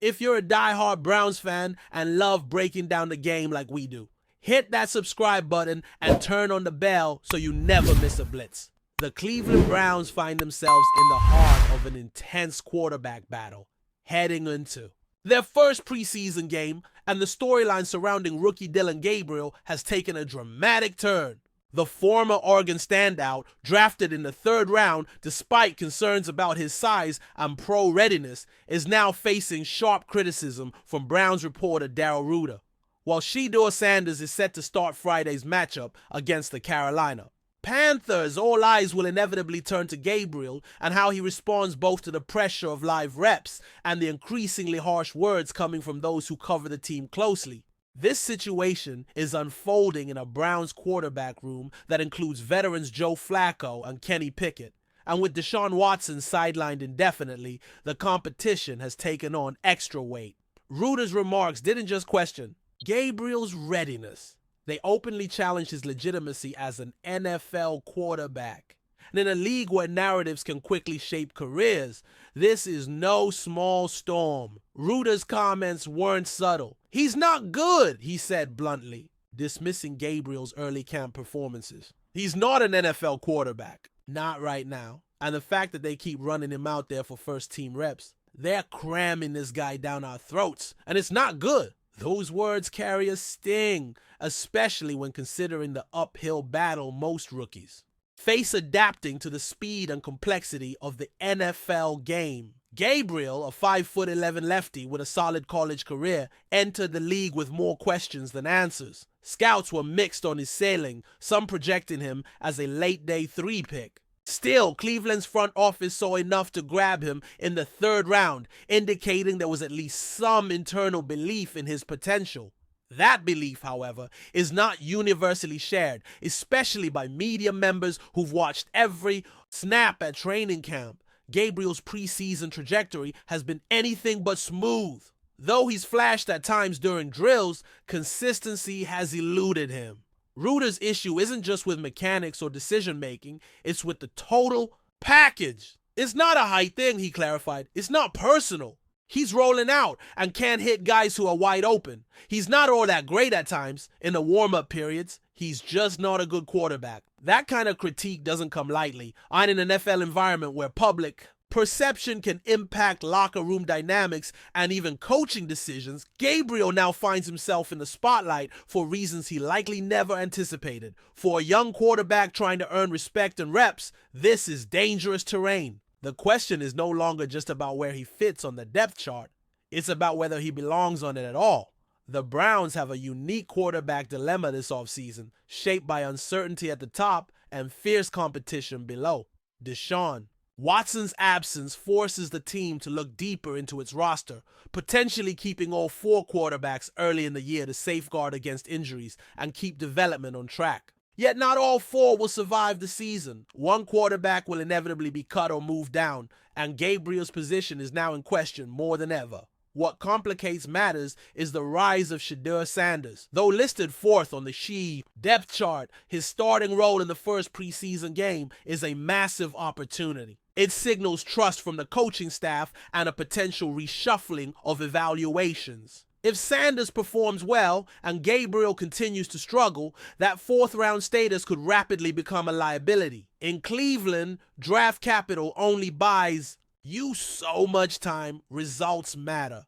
If you're a diehard Browns fan and love breaking down the game like we do, hit that subscribe button and turn on the bell so you never miss a blitz. The Cleveland Browns find themselves in the heart of an intense quarterback battle heading into their first preseason game, and the storyline surrounding rookie Dillon Gabriel has taken a dramatic turn. The former Oregon standout, drafted in the 3rd round despite concerns about his size and pro readiness, is now facing sharp criticism from Browns reporter Darrell Ruder, while Shedeur Sanders is set to start Friday's matchup against the Carolina Panthers. All eyes will inevitably turn to Gabriel and how he responds both to the pressure of live reps and the increasingly harsh words coming from those who cover the team closely. This situation is unfolding in a Browns quarterback room that includes veterans Joe Flacco and Kenny Pickett. And with Deshaun Watson sidelined indefinitely, the competition has taken on extra weight. Ruder's remarks didn't just question Gabriel's readiness. They openly challenged his legitimacy as an NFL quarterback. And in a league where narratives can quickly shape careers, this is no small storm. Ruder's comments weren't subtle. "He's not good," he said bluntly, dismissing Gabriel's early camp performances. "He's not an NFL quarterback. Not right now." And the fact that they keep running him out there for first-team reps, they're cramming this guy down our throats, and it's not good. Those words carry a sting, especially when considering the uphill battle most rookies face adapting to the speed and complexity of the NFL game. Gabriel, a 5'11" lefty with a solid college career, entered the league with more questions than answers. Scouts were mixed on his ceiling, some projecting him as a late-day 3 pick. Still, Cleveland's front office saw enough to grab him in the 3rd round, indicating there was at least some internal belief in his potential. That belief, however, is not universally shared, especially by media members who've watched every snap at training camp. Gabriel's preseason trajectory has been anything but smooth. Though he's flashed at times during drills, consistency has eluded him. Ruder's issue isn't just with mechanics or decision-making, it's with the total package. It's not a height thing, he clarified. It's not personal. He's rolling out and can't hit guys who are wide open. He's not all that great at times in the warm-up periods. He's just not a good quarterback. That kind of critique doesn't come lightly. And in an NFL environment where public perception can impact locker room dynamics and even coaching decisions, Gabriel now finds himself in the spotlight for reasons he likely never anticipated. For a young quarterback trying to earn respect and reps, this is dangerous terrain. The question is no longer just about where he fits on the depth chart. It's about whether he belongs on it at all. The Browns have a unique quarterback dilemma this offseason, shaped by uncertainty at the top and fierce competition below. DESHAUN. Watson's absence forces the team to look deeper into its roster, potentially keeping all 4 quarterbacks early in the year to safeguard against injuries and keep development on track. Yet not all 4 will survive the season. One quarterback will inevitably be cut or moved down, and Gabriel's position is now in question more than ever. What complicates matters is the rise of Shedeur Sanders. Though listed 4th on the SHE depth chart, his starting role in the first preseason game is a massive opportunity. It signals trust from the coaching staff and a potential reshuffling of evaluations. If Sanders performs well and Gabriel continues to struggle, that 4th round status could rapidly become a liability. In Cleveland, draft capital only buys you so much time. Results matter.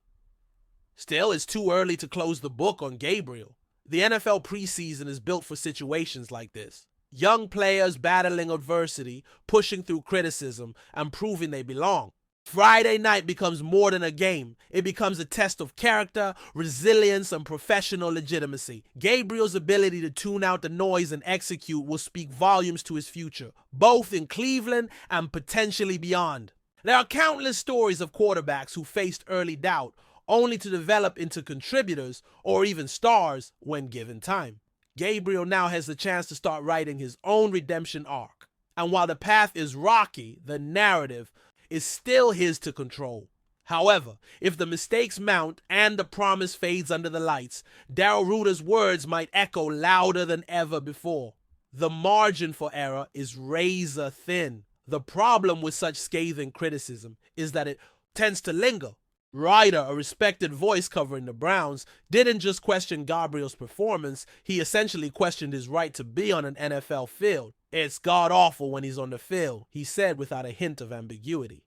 Still, it's too early to close the book on Gabriel. The NFL preseason is built for situations like this. Young players battling adversity, pushing through criticism, and proving they belong. Friday night becomes more than a game. It becomes a test of character, resilience, and professional legitimacy. Gabriel's ability to tune out the noise and execute will speak volumes to his future, both in Cleveland and potentially beyond. There are countless stories of quarterbacks who faced early doubt, only to develop into contributors or even stars when given time. Gabriel now has the chance to start writing his own redemption arc. And while the path is rocky, the narrative is still his to control. However, if the mistakes mount and the promise fades under the lights, Darrell Ruder's words might echo louder than ever before. The margin for error is razor thin. The problem with such scathing criticism is that it tends to linger. Ryder, a respected voice covering the Browns, didn't just question Gabriel's performance, he essentially questioned his right to be on an NFL field. "It's god-awful when he's on the field," he said without a hint of ambiguity.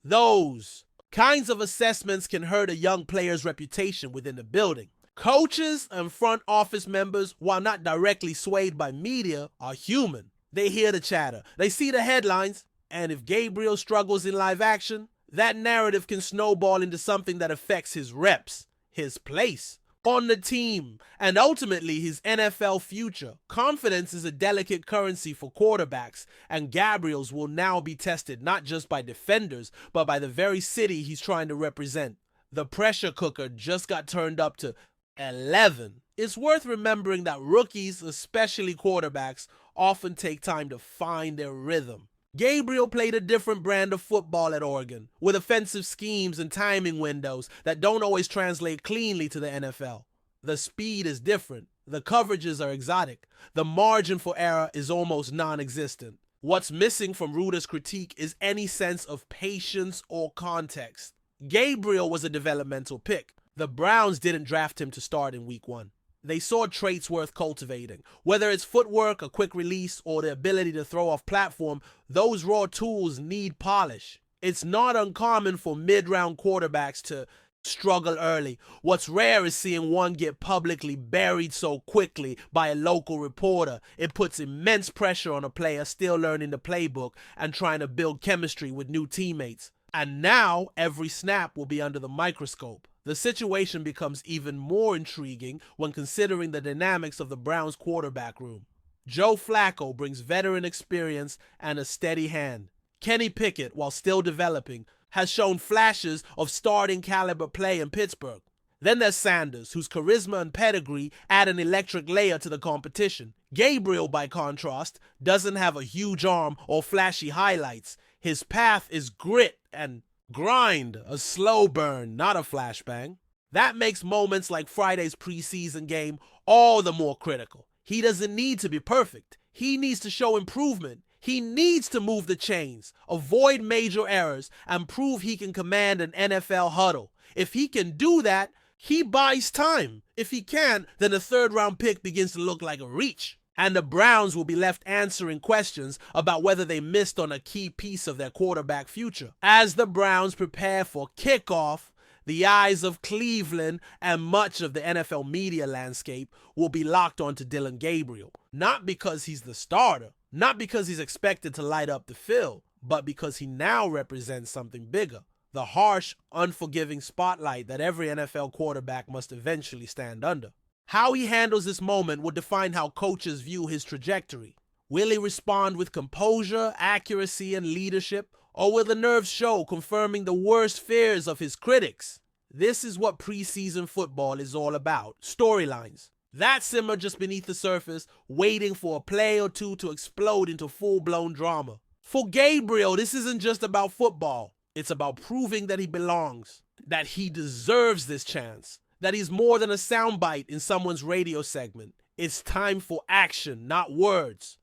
Those kinds of assessments can hurt a young player's reputation within the building. Coaches and front office members, while not directly swayed by media, are human. They hear the chatter, they see the headlines, and if Gabriel struggles in live action, that narrative can snowball into something that affects his reps, his place on the team, and ultimately his NFL future. Confidence is a delicate currency for quarterbacks, and Gabriel's will now be tested not just by defenders, but by the very city he's trying to represent. The pressure cooker just got turned up to 11. It's worth remembering that rookies, especially quarterbacks, often take time to find their rhythm. Gabriel played a different brand of football at Oregon, with offensive schemes and timing windows that don't always translate cleanly to the NFL. The speed is different, the coverages are exotic, the margin for error is almost non-existent. What's missing from Ruder's critique is any sense of patience or context. Gabriel was a developmental pick. The Browns didn't draft him to start in week 1. They saw traits worth cultivating. Whether it's footwork, a quick release, or the ability to throw off platform, those raw tools need polish. It's not uncommon for mid-round quarterbacks to struggle early. What's rare is seeing one get publicly buried so quickly by a local reporter. It puts immense pressure on a player still learning the playbook and trying to build chemistry with new teammates. And now, every snap will be under the microscope. The situation becomes even more intriguing when considering the dynamics of the Browns quarterback room. Joe Flacco brings veteran experience and a steady hand. Kenny Pickett, while still developing, has shown flashes of starting caliber play in Pittsburgh. Then there's Sanders, whose charisma and pedigree add an electric layer to the competition. Gabriel, by contrast, doesn't have a huge arm or flashy highlights. His path is grit and grind, a slow burn, not a flashbang. That makes moments like Friday's preseason game all the more critical. He doesn't need to be perfect. He needs to show improvement. He needs to move the chains, avoid major errors, and prove he can command an NFL huddle. If he can do that, he buys time. If he can't, then a third-round pick begins to look like a reach. And the Browns will be left answering questions about whether they missed on a key piece of their quarterback future. As the Browns prepare for kickoff, the eyes of Cleveland and much of the NFL media landscape will be locked onto Dillon Gabriel. Not because he's the starter, not because he's expected to light up the field, but because he now represents something bigger. The harsh, unforgiving spotlight that every NFL quarterback must eventually stand under. How he handles this moment will define how coaches view his trajectory. Will he respond with composure, accuracy, and leadership? Or will the nerves show, confirming the worst fears of his critics? This is what preseason football is all about. Storylines. That simmer just beneath the surface, waiting for a play or two to explode into full-blown drama. For Gabriel, this isn't just about football. It's about proving that he belongs, that he deserves this chance, that he's more than a soundbite in someone's radio segment. It's time for action, not words,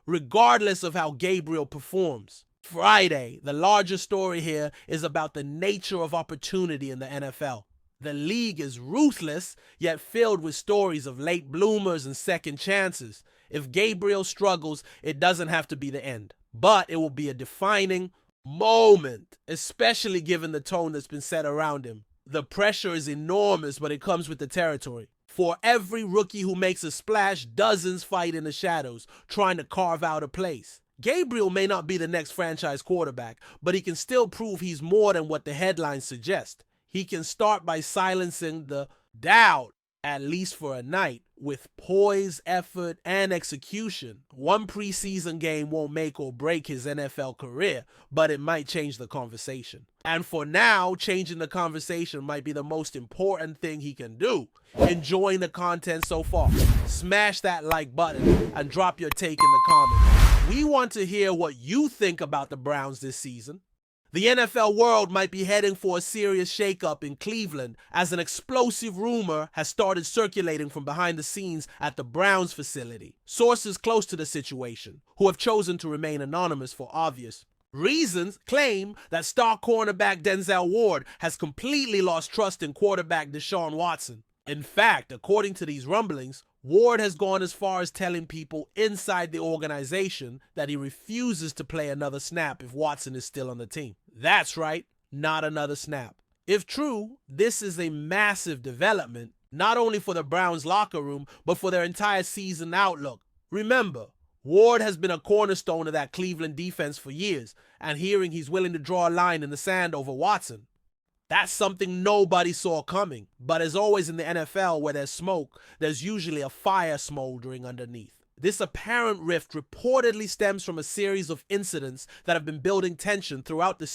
regardless of how Gabriel performs. Friday, the larger story here is about the nature of opportunity in the NFL. The league is ruthless, yet filled with stories of late bloomers and second chances. If Gabriel struggles, it doesn't have to be the end, but it will be a defining moment, especially given the tone that's been set around him. The pressure is enormous, but it comes with the territory. For every rookie who makes a splash, dozens fight in the shadows, trying to carve out a place. Gabriel may not be the next franchise quarterback, but he can still prove he's more than what the headlines suggest. He can start by silencing the doubt, at least for a night, with poise, effort, and execution. One preseason game won't make or break his NFL career, but it might change the conversation. And for now, changing the conversation might be the most important thing he can do. Enjoying the content so far? Smash that like button and drop your take in the comments. We want to hear what you think about the Browns this season. The NFL world might be heading for a serious shakeup in Cleveland as an explosive rumor has started circulating from behind the scenes at the Browns facility. Sources close to the situation, who have chosen to remain anonymous for obvious Reasons claim that star cornerback Denzel Ward has completely lost trust in quarterback Deshaun Watson. In fact, according to these rumblings, Ward has gone as far as telling people inside the organization that he refuses to play another snap if Watson is still on the team. That's right, not another snap. If true, this is a massive development, not only for the Browns locker room, but for their entire season outlook. Remember, Ward has been a cornerstone of that Cleveland defense for years, and hearing he's willing to draw a line in the sand over Watson, that's something nobody saw coming. But as always in the NFL, where there's smoke, there's usually a fire smoldering underneath. This apparent rift reportedly stems from a series of incidents that have been building tension throughout the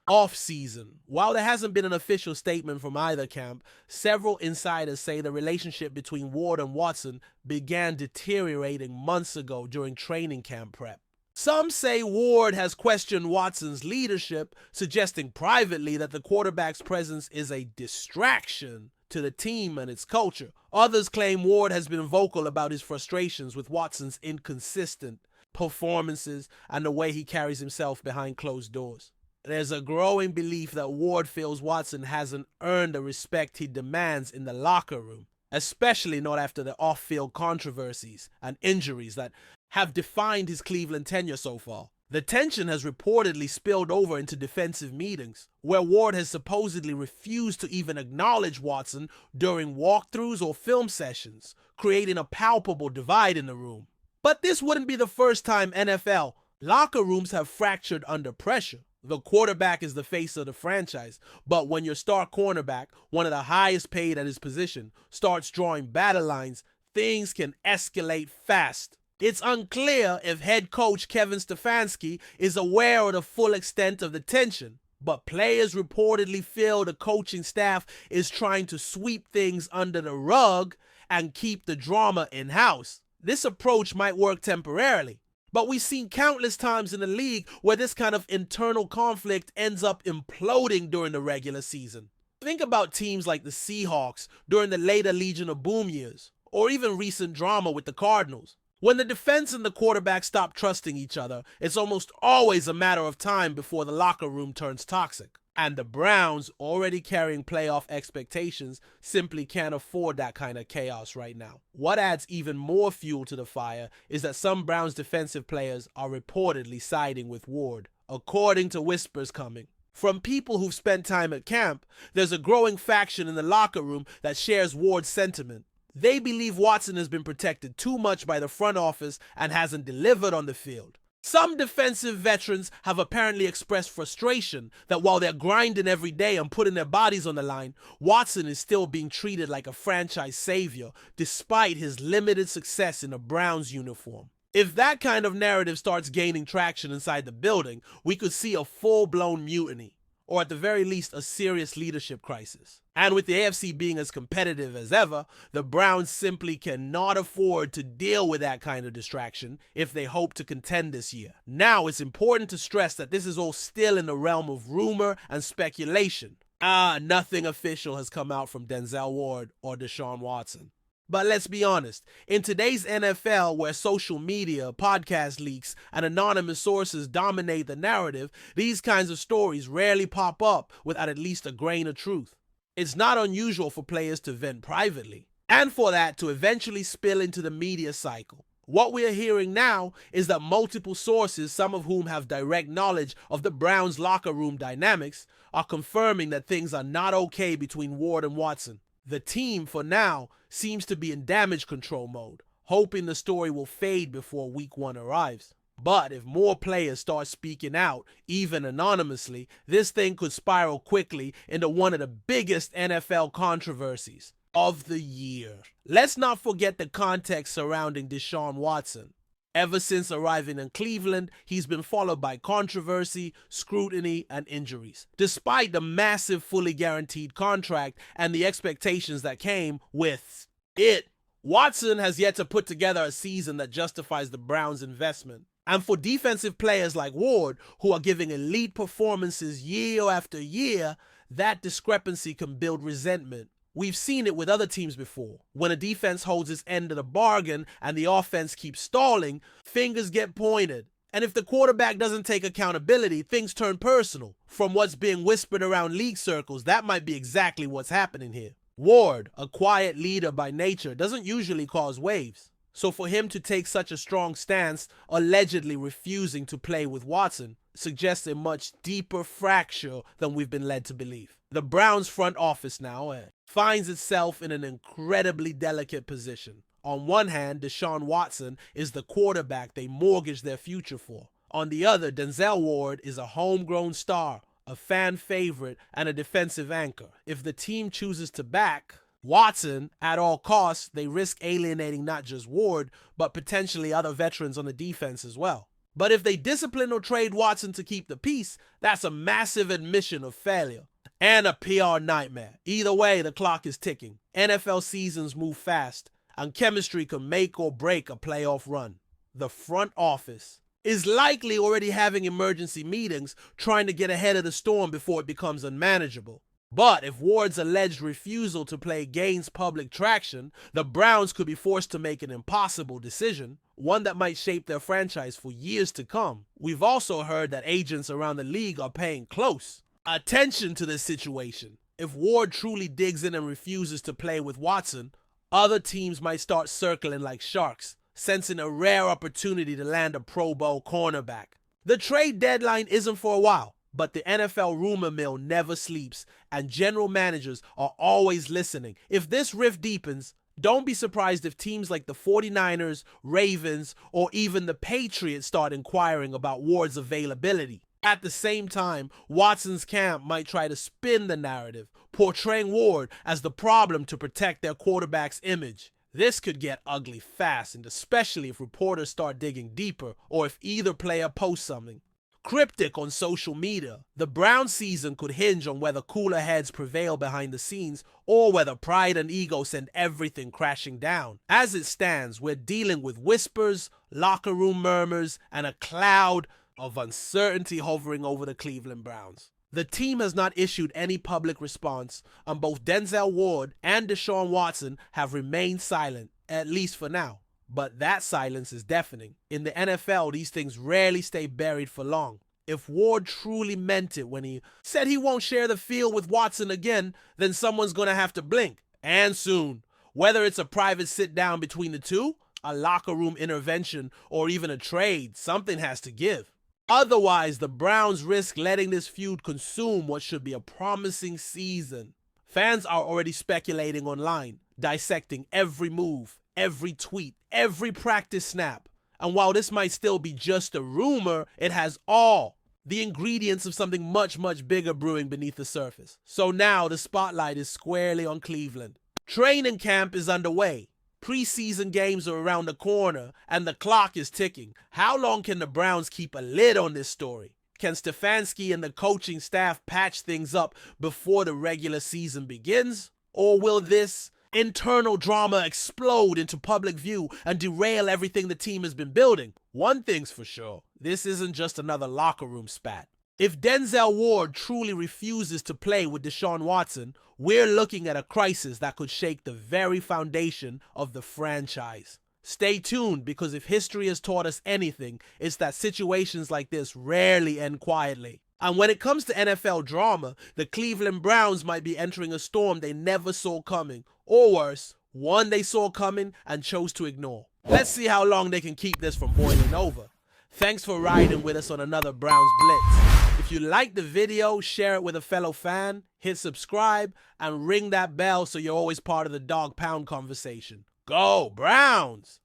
off-season. While there hasn't been an official statement from either camp, several insiders say the relationship between Ward and Watson began deteriorating months ago during training camp prep. Some say Ward has questioned Watson's leadership, suggesting privately that the quarterback's presence is a distraction to the team and its culture. Others claim Ward has been vocal about his frustrations with Watson's inconsistent performances and the way he carries himself behind closed doors. There's a growing belief that Ward feels Watson hasn't earned the respect he demands in the locker room, especially not after the off-field controversies and injuries that have defined his Cleveland tenure so far. The tension has reportedly spilled over into defensive meetings, where Ward has supposedly refused to even acknowledge Watson during walkthroughs or film sessions, creating a palpable divide in the room. But this wouldn't be the first time NFL locker rooms have fractured under pressure. The quarterback is the face of the franchise, but when your star cornerback, one of the highest paid at his position, starts drawing battle lines, things can escalate fast. It's unclear if head coach Kevin Stefanski is aware of the full extent of the tension, but players reportedly feel the coaching staff is trying to sweep things under the rug and keep the drama in-house. This approach might work temporarily, but we've seen countless times in the league where this kind of internal conflict ends up imploding during the regular season. Think about teams like the Seahawks during the later Legion of Boom years, or even recent drama with the Cardinals. When the defense and the quarterback stop trusting each other, it's almost always a matter of time before the locker room turns toxic. And the Browns, already carrying playoff expectations, simply can't afford that kind of chaos right now. What adds even more fuel to the fire is that some Browns defensive players are reportedly siding with Ward, according to whispers coming from people who've spent time at camp. There's a growing faction in the locker room that shares Ward's sentiment. They believe Watson has been protected too much by the front office and hasn't delivered on the field. Some defensive veterans have apparently expressed frustration that while they're grinding every day and putting their bodies on the line, Watson is still being treated like a franchise savior despite his limited success in a Browns uniform. If that kind of narrative starts gaining traction inside the building, we could see a full-blown mutiny, or at the very least a serious leadership crisis. And with the AFC being as competitive as ever, the Browns simply cannot afford to deal with that kind of distraction if they hope to contend this year. Now, it's important to stress that this is all still in the realm of rumor and speculation. Nothing official has come out from Denzel Ward or Deshaun Watson. But let's be honest, in today's NFL where social media, podcast leaks, and anonymous sources dominate the narrative, these kinds of stories rarely pop up without at least a grain of truth. It's not unusual for players to vent privately, and for that to eventually spill into the media cycle. What we are hearing now is that multiple sources, some of whom have direct knowledge of the Browns' locker room dynamics, are confirming that things are not okay between Ward and Watson. The team, for now, seems to be in damage control mode, hoping the story will fade before week 1 arrives. But if more players start speaking out, even anonymously, this thing could spiral quickly into one of the biggest NFL controversies of the year. Let's not forget the context surrounding Deshaun Watson. Ever since arriving in Cleveland, he's been followed by controversy, scrutiny, and injuries. Despite the massive fully guaranteed contract and the expectations that came with it, Watson has yet to put together a season that justifies the Browns' investment. And for defensive players like Ward, who are giving elite performances year after year, that discrepancy can build resentment. We've seen it with other teams before. When a defense holds its end of the bargain and the offense keeps stalling, fingers get pointed. And if the quarterback doesn't take accountability, things turn personal. From what's being whispered around league circles, that might be exactly what's happening here. Ward, a quiet leader by nature, doesn't usually cause waves. So for him to take such a strong stance, allegedly refusing to play with Watson, suggests a much deeper fracture than we've been led to believe. The Browns front office now finds itself in an incredibly delicate position. On one hand, Deshaun Watson is the quarterback they mortgaged their future for. On the other, Denzel Ward is a homegrown star, a fan favorite, and a defensive anchor. If the team chooses to back Watson at all costs, they risk alienating not just Ward, but potentially other veterans on the defense as well. But if they discipline or trade Watson to keep the peace, that's a massive admission of failure and a PR nightmare. Either way, the clock is ticking. NFL seasons move fast, and chemistry can make or break a playoff run. The front office is likely already having emergency meetings trying to get ahead of the storm before it becomes unmanageable. But if Ward's alleged refusal to play gains public traction, the Browns could be forced to make an impossible decision, one that might shape their franchise for years to come. We've also heard that agents around the league are paying close attention to this situation. If Ward truly digs in and refuses to play with Watson, other teams might start circling like sharks, sensing a rare opportunity to land a Pro Bowl cornerback. The trade deadline isn't for a while, but the NFL rumor mill never sleeps, and general managers are always listening. If this rift deepens, don't be surprised if teams like the 49ers, Ravens, or even the Patriots start inquiring about Ward's availability. At the same time, Watson's camp might try to spin the narrative, portraying Ward as the problem to protect their quarterback's image. This could get ugly fast, and especially if reporters start digging deeper or if either player posts something cryptic on social media. The Browns season could hinge on whether cooler heads prevail behind the scenes or whether pride and ego send everything crashing down. As it stands, we're dealing with whispers, locker room murmurs, and a cloud of uncertainty hovering over the Cleveland Browns. The team has not issued any public response, and both Denzel Ward and Deshaun Watson have remained silent, at least for now. But that silence is deafening. In the NFL, these things rarely stay buried for long. If Ward truly meant it when he said he won't share the field with Watson again, then someone's going to have to blink, and soon. Whether it's a private sit-down between the two, a locker room intervention, or even a trade, something has to give. Otherwise, the Browns risk letting this feud consume what should be a promising season. Fans are already speculating online, dissecting every move, every tweet, every practice snap. And while this might still be just a rumor, it has all the ingredients of something much, much bigger brewing beneath the surface. So now the spotlight is squarely on Cleveland. Training camp is underway. Preseason games are around the corner, and the clock is ticking. How long can the Browns keep a lid on this story? Can Stefanski and the coaching staff patch things up before the regular season begins? Or will this internal drama explode into public view and derail everything the team has been building? One thing's for sure, this isn't just another locker room spat. If Denzel Ward truly refuses to play with Deshaun Watson, we're looking at a crisis that could shake the very foundation of the franchise. Stay tuned, because if history has taught us anything, it's that situations like this rarely end quietly. And when it comes to NFL drama, the Cleveland Browns might be entering a storm they never saw coming, or worse, one they saw coming and chose to ignore. Let's see how long they can keep this from boiling over. Thanks for riding with us on another Browns Blitz. If you liked the video, share it with a fellow fan, hit subscribe, and ring that bell so you're always part of the Dawg Pound conversation. Go Browns!